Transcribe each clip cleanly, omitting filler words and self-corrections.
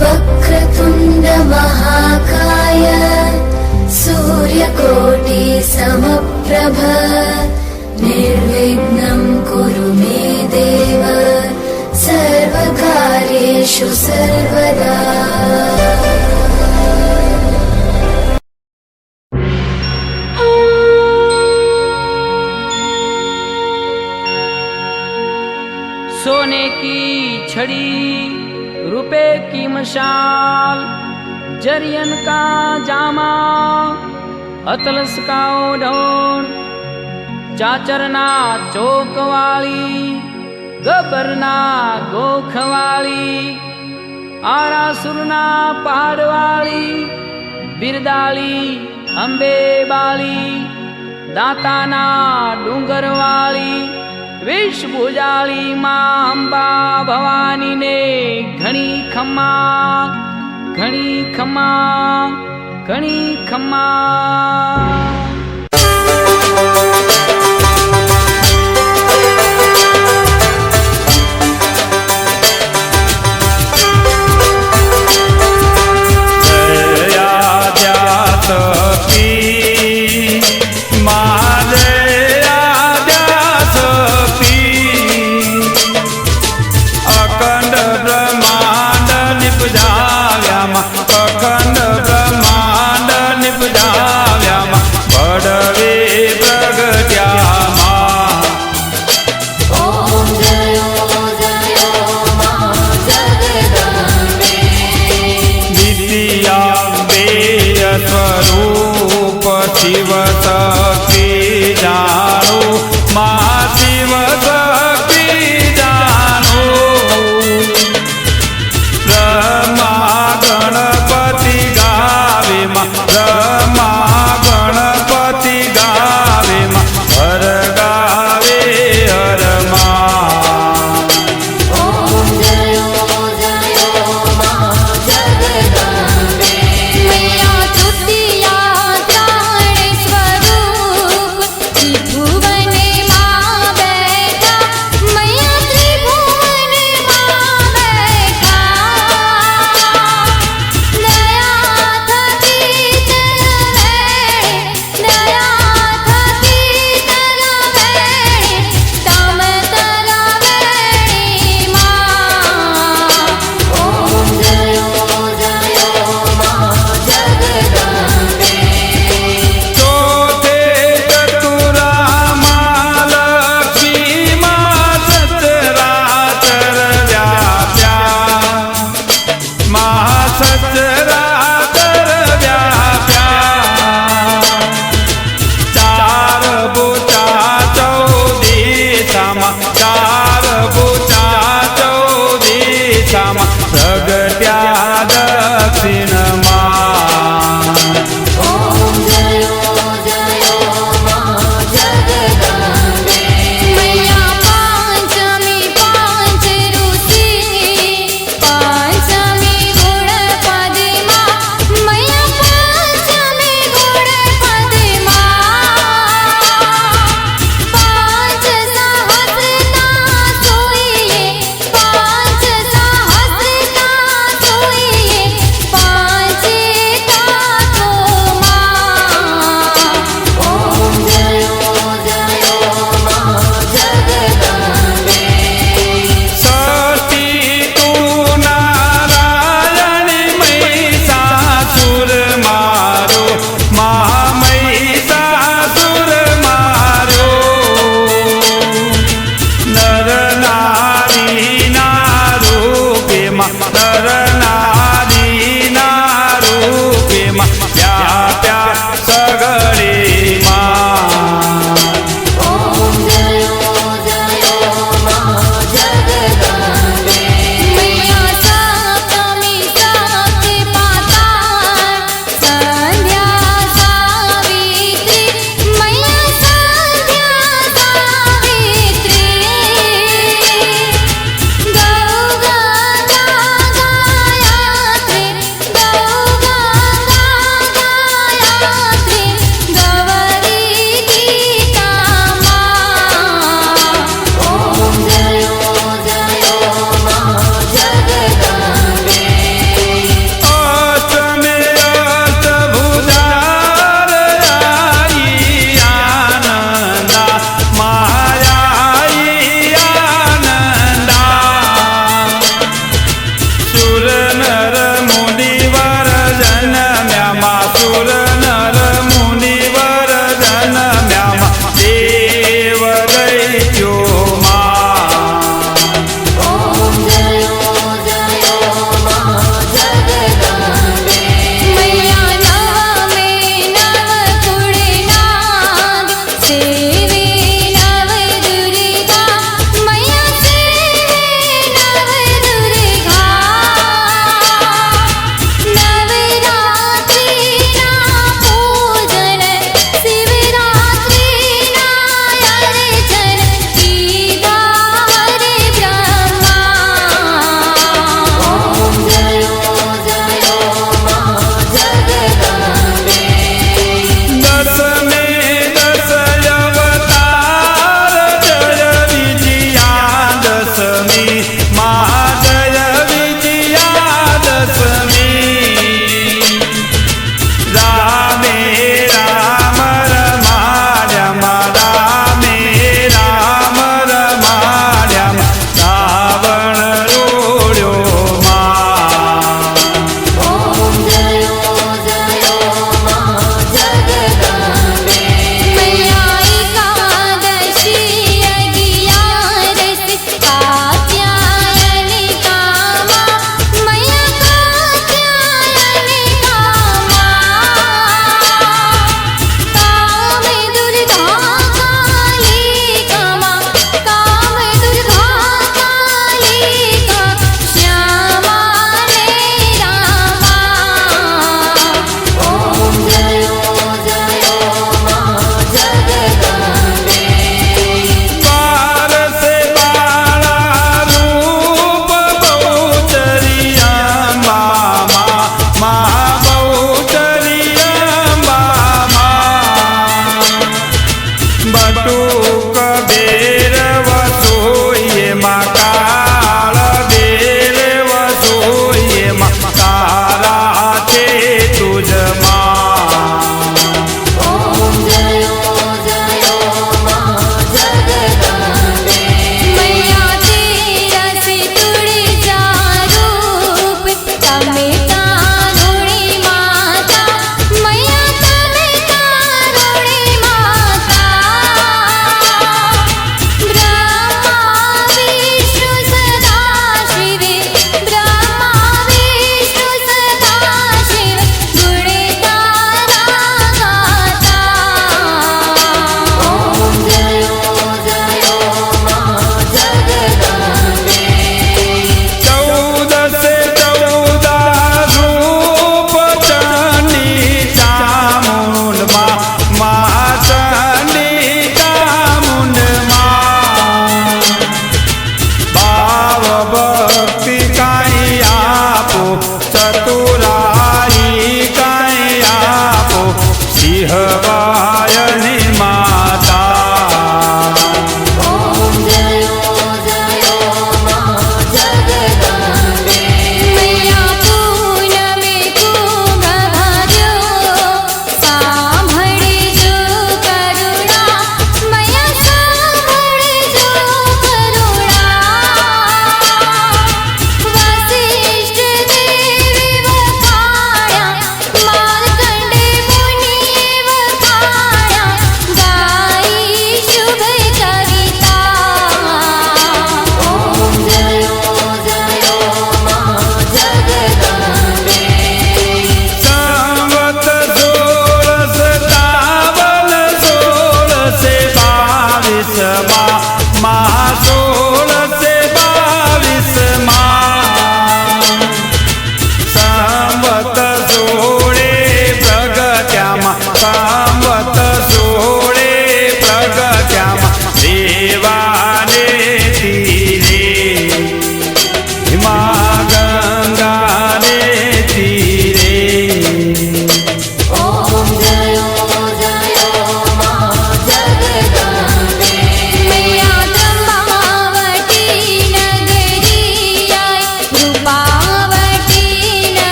वक्रतुण्ड महाकाय सूर्यकोटि समप्रभ निर्विघ्नं कुरु मे देव सर्वकार्येषु सर्वदा। सोने की छड़ी, रुपए की मशाल, जरियन का जामा, अतलस का ओढ़ोन, चाचरना चौक वाली, गबरना गोख वाली, आरासुरना पहाड़ वाली, बिरदाली अंबे बाली, दाताना डूंगर वाली, विषभुजाली मां अंबा भवानी ने घणी खम्मा घणी खम्मा घणी खम्मा। शिव शक्ति जानो मां शिव शक्ति जानो ब्रह्मा गणपति गावे मां ब्रह्मा गणपति गावे मां हर गावे हर मां। पंचमी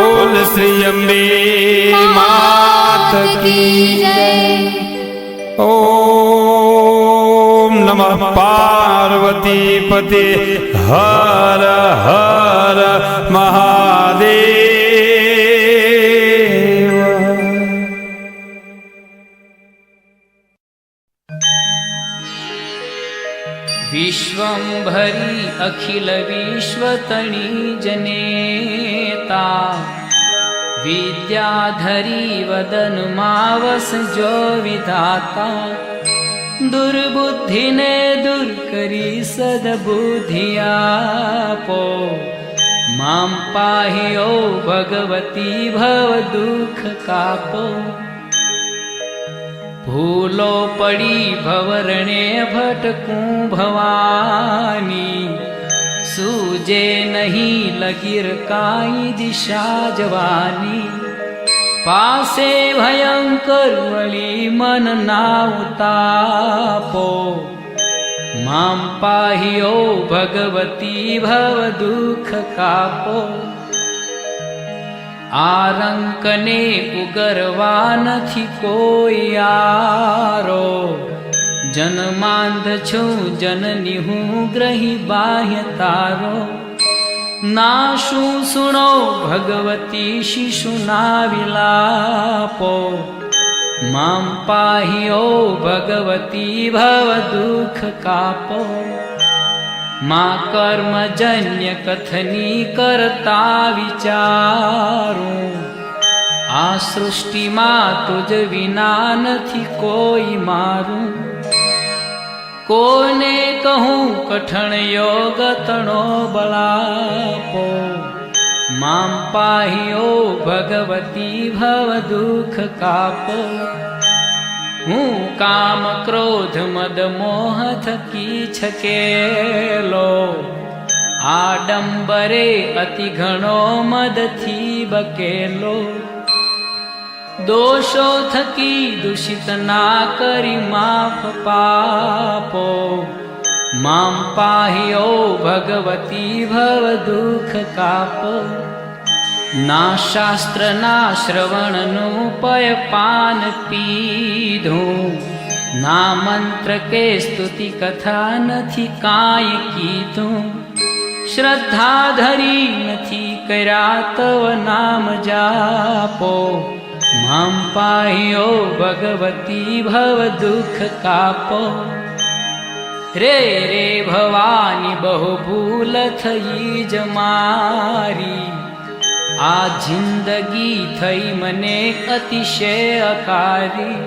બોલ શ્રી અંબે માત કી જય. ઓમ નમઃ પાર્વતી પતે હર હર મહાદેવ. વિશ્વંભરી અખિલ વિશ્વતણી જનેતા વિદ્યાધરી વદન માવસજો વિધાતા દુર્બુદ્ધિને દૂર કરી સદબુદ્ધિ આપો મામ પાહ્યો ભગવતી ભવ દુઃખ કાપો ભૂલો પડી ભવરણે ભટકું ભવાની સૂજે નહીં લગીર કાંઈ દિશા જવાની પાસે ભયંકર વળી મન ના ઉતાપો મામ પાહ્યો ભગવતી ભવ દુઃખ કાપો આ રંકને ઉગરવા નથી કોઈ યારો જન્માંધ છું જનની હું ગ્રહી બાહ્ય તારો ના શું સુણો ભગવતી શિશુના વિલાપો મામ પાહ્યો ભગવતી ભવ દુઃખ કાપો મા કર્મજન્ય કથની કરતા વિચારું આ સૃષ્ટિમાં તુજ વિના નથી કોઈ મારું કોને કહું કઠણ યોગ તણો બળાપો મામ પાહ્યો ભગવતી ભવ દુઃખ કાપો હું કામ ક્રોધ મદ મોહ થકી છકેલો આડંબરે અતિ ઘણો મદથી બકેલો દોષો થકી દૂષિત ના કરી માફ પાપો મામ પાહ્યો ભગવતી ભવ દુઃખ કાપો ના શાસ્ત્ર ના શ્રવણનું પય પાન પીધું ના મંત્ર કે સ્તુતિ કથા નથી કાંઈ કીધું શ્રદ્ધા ધરી નથી કર્યા તવ નામ જાપો મામ પાહ્યો ભગવતી ભવ દુઃખ કાપો રે રે ભવાની બહુ ભૂલ થઈ જ મારી આ જિંદગી થઈ મને અતિશય અકારી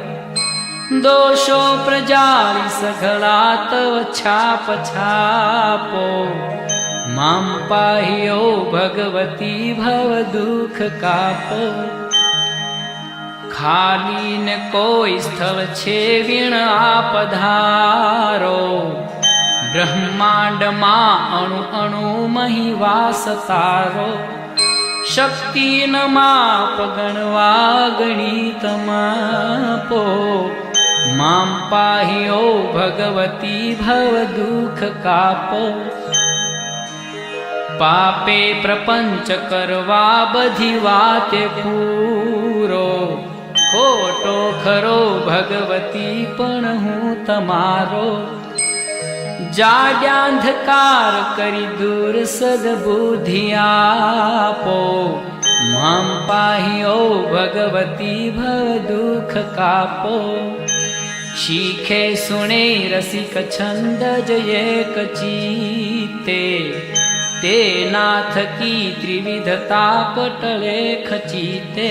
દોષો પ્રજારી સઘળા તવ છાપ છાપો મામ પાહ્યો ભગવતી ભવ દુઃખ કાપો ખાલી ને કોઈ સ્થળ છે વીણ આપ ધારો બ્રહ્માંડમાં અણુ અણુ મહી વાસ તારો શક્તિ ન માપ ગણવા ગણિત માપો મામ પાહ્યો ભગવતી ભવ દુઃખ કાપો પાપે પ્રપંચ કરવા બધી વાતે પૂરો ખોટો ખરો ભગવતી પણ હું તમારો જાડ્યાંધકાર કરી દૂર સદબુદ્ધિ આપો મામ પાહ્યો ભગવતી ભવ દુઃખ કાપો શીખે સુણે રસિક છંદ જ એક ચીતે તે નાથકી ત્રિવિધતા પટળે ખચીતે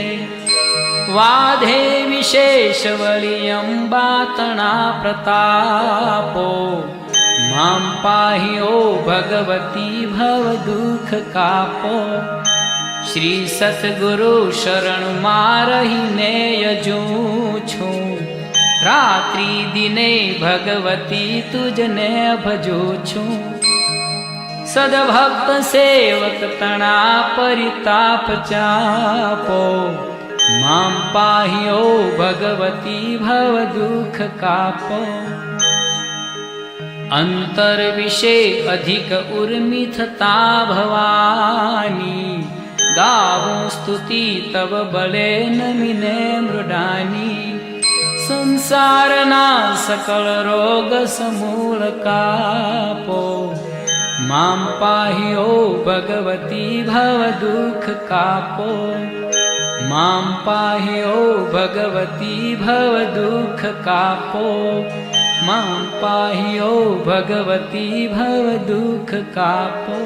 વાધે વિશેષ વળી અંબાતણા પ્રતાપો મામ પાહ્યો ભગવતી ભવ દુઃખ કાપો શ્રી સતગુરુ શરણ માં રહીને યજું છું રાત્રિ દિને ભગવતી તુજને ભજું છું સદભક્ત સેવક તણા પરિતાપ ચાપો મામ પાહ્યો ભગવતી ભવ દુઃખ કાપો અંતર વિશે અધિક ઉર્મિ થતા ભવાની ગાવું સ્તુતિ તવ બળે નમીને મૃડાની સંસારના સકળ રોગ સમૂળ કાપો મામ પાહ્યો ભગવતી ભવ દુઃખ કાપો મામ પાહ્યો ભગવતી ભવ દુઃખ કાપો મામ પાહ્યો ભગવતી ભવ દુઃખ કાપો.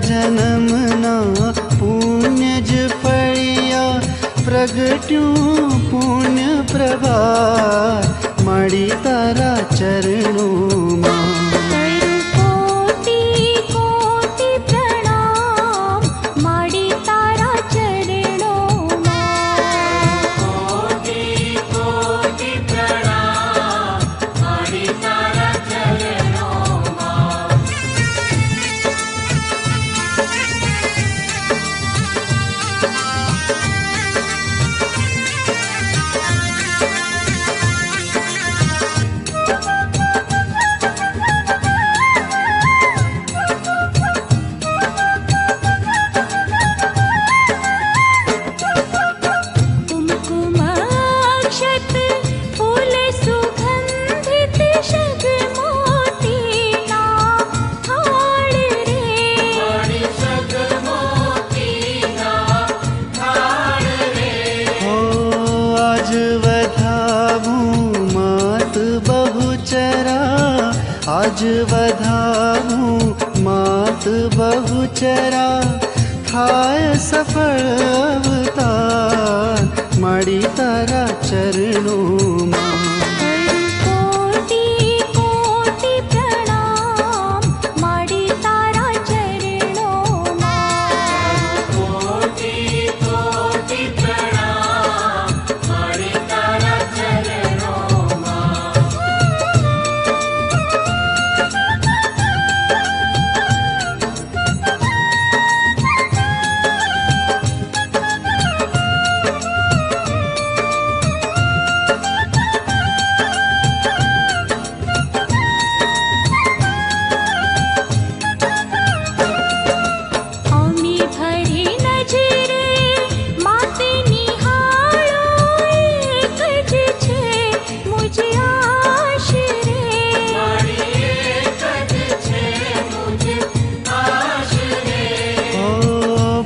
जन्मना पुण्य ज फळिया प्रगट्યું પુણ્ય પ્રભાર મળી તારા ચરણોમાં. आज વધાવું માત બહુચરા થાય સફળ અવતાર મળી તારા ચરણોમાં.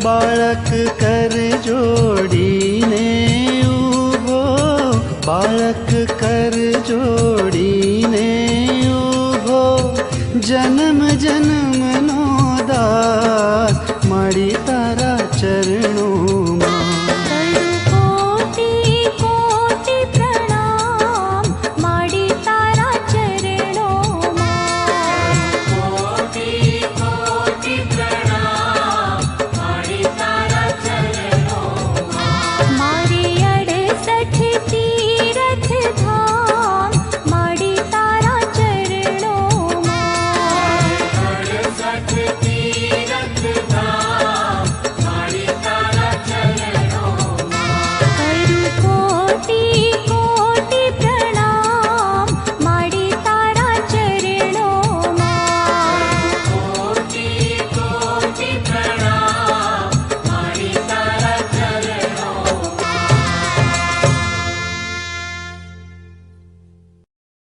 બાળક કર જોડીને ઊભો બાળક કર જોડીને ઊભો જન